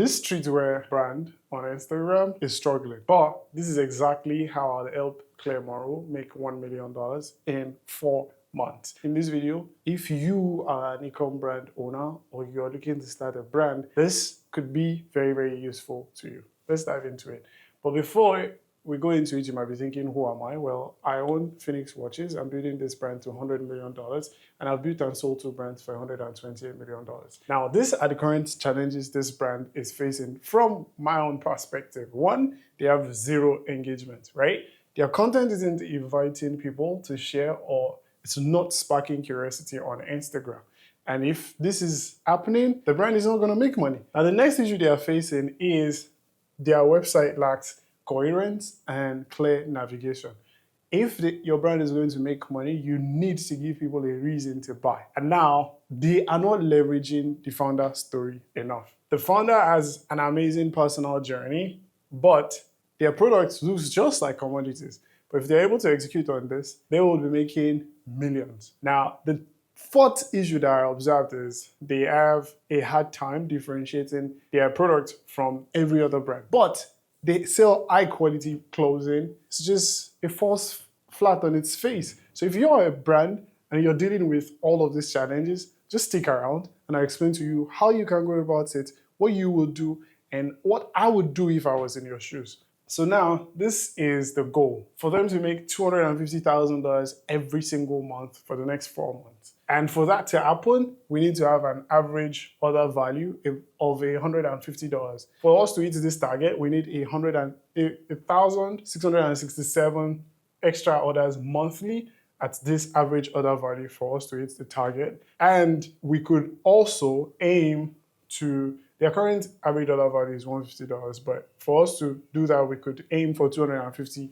this streetwear brand on Instagram is struggling, but this is exactly how I'll help Claire Morrow make $1 million in 4 months. In this video, if you are an e-com brand owner or you're looking to start a brand, this could be very, very useful to you. Let's dive into it. But before we go into it, you might be thinking, who am I? Well, I own Phoenix Watches. I'm building this brand to $100 million, and I've built and sold 2 brands for $128 million. Now, these are the current challenges this brand is facing from my own perspective. One, they have 0 engagement, right? Their content isn't inviting people to share, or it's not sparking curiosity on Instagram. And if this is happening, the brand is not going to make money. Now, the next issue they are facing is their website lacks coherence and clear navigation. If your brand is going to make money, you need to give people a reason to buy. And now they are not leveraging the founder story enough. The founder has an amazing personal journey, but their product looks just like commodities. But if they're able to execute on this, they will be making millions. Now, the fourth issue that I observed is they have a hard time differentiating their product from every other brand. But they sell high quality clothing. It's just, it falls flat on its face. So if you're a brand and you're dealing with all of these challenges, just stick around and I'll explain to you how you can go about it, what you will do, and what I would do if I was in your shoes. So now, this is the goal, for them to make $250,000 every single month for the next 4 months. And for that to happen, we need to have an average order value of $150. For us to hit this target, we need 1,667 extra orders monthly at this average order value for us to hit the target. And we could also aim to, their current average order value is $150, but for us to do that, we could aim for $250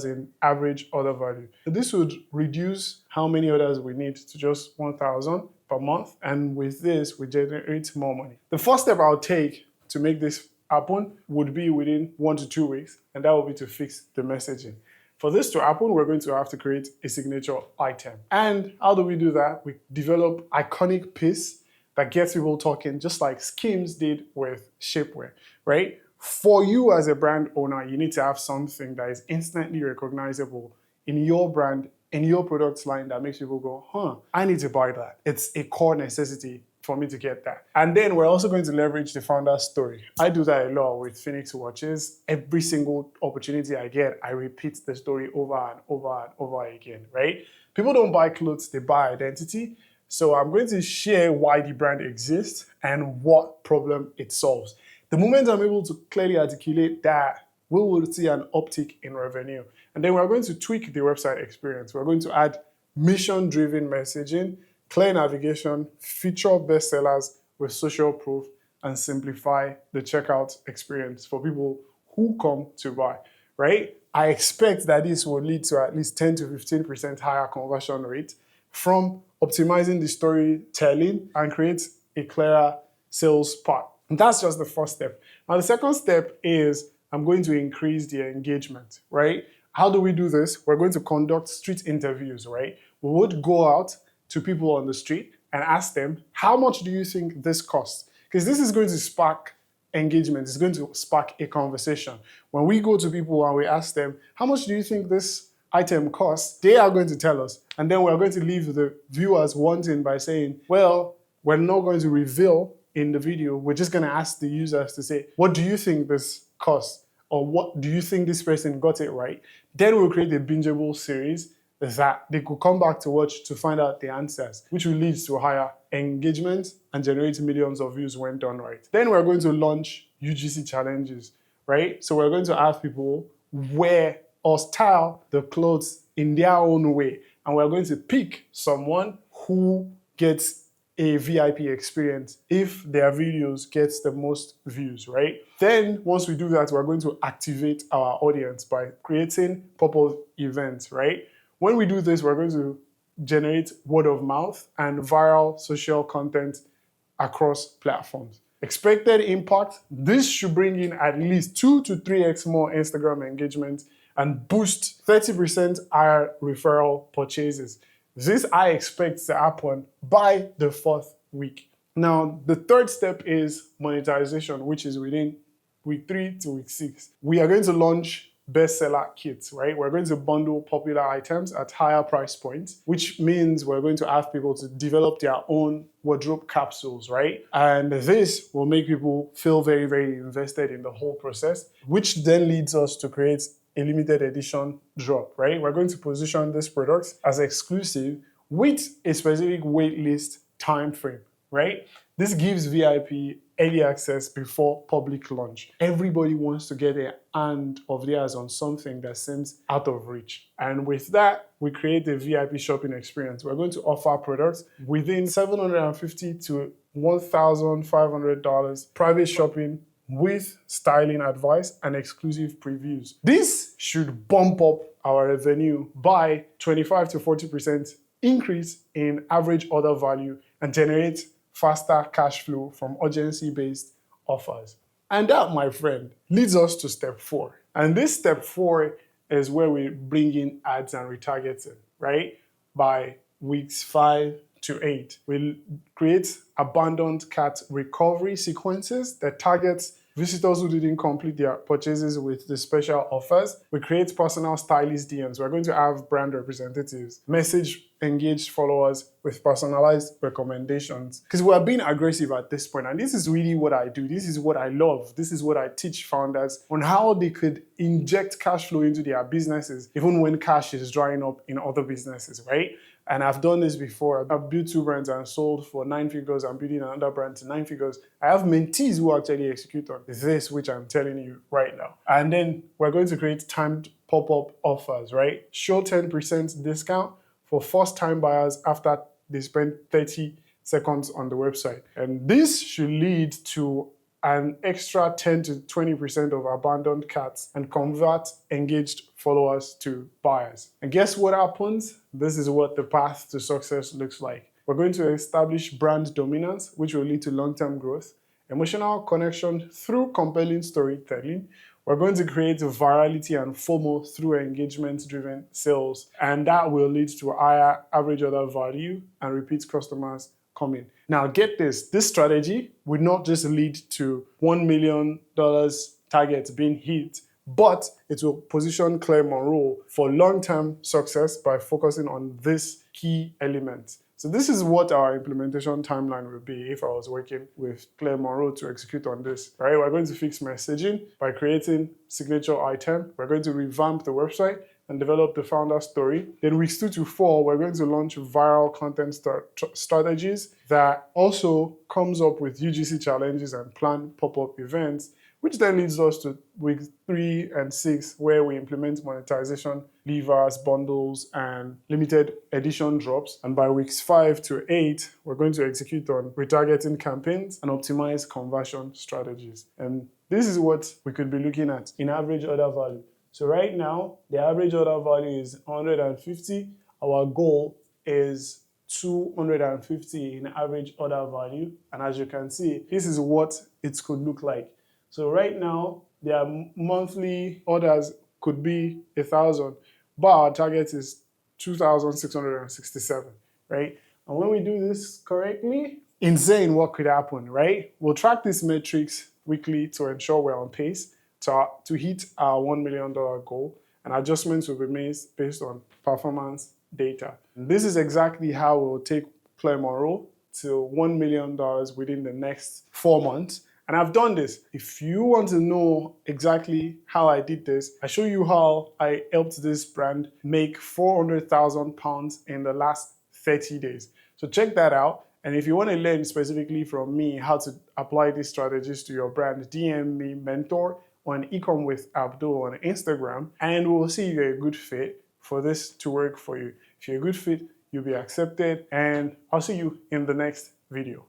in average order value. This would reduce how many orders we need to just 1,000 per month, and with this, we generate more money. The first step I'll take to make this happen would be within 1 to 2 weeks, and that will be to fix the messaging. For this to happen, we're going to have to create a signature item. And how do we do that? We develop iconic piece that gets people talking, just like Skims did with shapewear, right? For you as a brand owner, you need to have something that is instantly recognizable in your brand, in your product line, that makes people go, I need to buy that. It's a core necessity for me to get that. And then we're also going to leverage the founder story. I do that a lot with Phoenix Watches. Every single opportunity I get, I repeat the story over and over and over again, right? People don't buy clothes, they buy identity. So I'm going to share why the brand exists and what problem it solves. The moment I'm able to clearly articulate that, we will see an uptick in revenue. And then we're going to tweak the website experience. We're going to add mission-driven messaging, clear navigation, feature bestsellers with social proof, and simplify the checkout experience for people who come to buy, right? I expect that this will lead to at least 10 to 15% higher conversion rate from optimizing the storytelling and create a clearer sales path. And that's just the first step. Now, the second step is I'm going to increase the engagement, right? How do we do this? We're going to conduct street interviews, right? We would go out to people on the street and ask them, how much do you think this costs? Because this is going to spark engagement. It's going to spark a conversation. When we go to people and we ask them, how much do you think this item costs? They are going to tell us. And then we're going to leave the viewers wanting by saying, well, we're not going to reveal in the video. We're just going to ask the users to say, what do you think this costs? Or what do you think this person got it right? Then we'll create a bingeable series that they could come back to watch to find out the answers, which will lead to higher engagement and generate millions of views when done right. Then we're going to launch UGC challenges, right? So we're going to have people wear or style the clothes in their own way. And we're going to pick someone who gets a VIP experience if their videos gets the most views, right? Then once we do that, we're going to activate our audience by creating pop-up events, right? When we do this, we're going to generate word of mouth and viral social content across platforms. Expected impact, this should bring in at least 2 to 3x more Instagram engagement and boost 30% higher referral purchases. This I expect to happen by the 4th week. Now, the third step is monetization, which is within week 3 to week 6. We are going to launch bestseller kits, right? We're going to bundle popular items at higher price points, which means we're going to have people to develop their own wardrobe capsules, right? And this will make people feel very, very invested in the whole process, which then leads us to create a limited edition drop, right? We're going to position this product as exclusive with a specific wait list time frame, right? This gives VIP early access before public launch. Everybody wants to get a hand of theirs on something that seems out of reach. And with that, we create a VIP shopping experience. We're going to offer products within $750 to $1,500 private shopping with styling advice and exclusive previews. This should bump up our revenue by 25 to 40% increase in average order value and generate faster cash flow from urgency-based offers. And that, my friend, leads us to step 4. And this step 4 is where we bring in ads and retargeting, right? By weeks 5 to 8. We'll create abandoned cart recovery sequences that targets visitors who didn't complete their purchases with the special offers. We create personal stylist DMs. We're going to have brand representatives message engaged followers with personalized recommendations. Because we are being aggressive at this point, and this is really what I do. This is what I love. This is what I teach founders on how they could inject cash flow into their businesses, even when cash is drying up in other businesses, right? And I've done this before. I've built 2 brands and sold for 9 figures. I'm building another brand to 9 figures. I have mentees who actually execute on this, which I'm telling you right now. And then we're going to create timed pop-up offers, right? Show 10% discount for first-time buyers after they spend 30 seconds on the website. And this should lead to an extra 10 to 20% of abandoned carts and convert engaged followers to buyers. And guess what happens? This is what the path to success looks like. We're going to establish brand dominance, which will lead to long-term growth, emotional connection through compelling storytelling. We're going to create virality and FOMO through engagement-driven sales, and that will lead to higher average order value and repeat customers coming. Now get this strategy would not just lead to $1 million targets being hit, but it will position Claire Monroe for long-term success by focusing on this key element. So this is what our implementation timeline will be if I was working with Claire Monroe to execute on this, right? We're going to fix messaging by creating signature item. We're going to revamp the website and develop the founder story. Then weeks 2 to 4, we're going to launch viral content strategies that also comes up with UGC challenges and plan pop-up events, which then leads us to weeks 3 and 6, where we implement monetization levers, bundles, and limited edition drops. And by weeks 5 to 8, we're going to execute on retargeting campaigns and optimize conversion strategies. And this is what we could be looking at in average order value. So right now, the average order value is 150. Our goal is 250 in average order value. And as you can see, this is what it could look like. So right now, their monthly orders could be 1,000, but our target is 2,667, right? And when we do this correctly, insane what could happen, right? We'll track these metrics weekly to ensure we're on pace to hit our $1 million goal, and adjustments will be made based on performance data. And this is exactly how we'll take Claire Monroe to $1 million within the next 4 months. And I've done this. If you want to know exactly how I did this, I show you how I helped this brand make £400,000 in the last 30 days. So check that out. And if you want to learn specifically from me how to apply these strategies to your brand, DM me mentor on Ecom with Abdul on Instagram, and we'll see if you're a good fit for this to work for you. If you're a good fit, you'll be accepted, and I'll see you in the next video.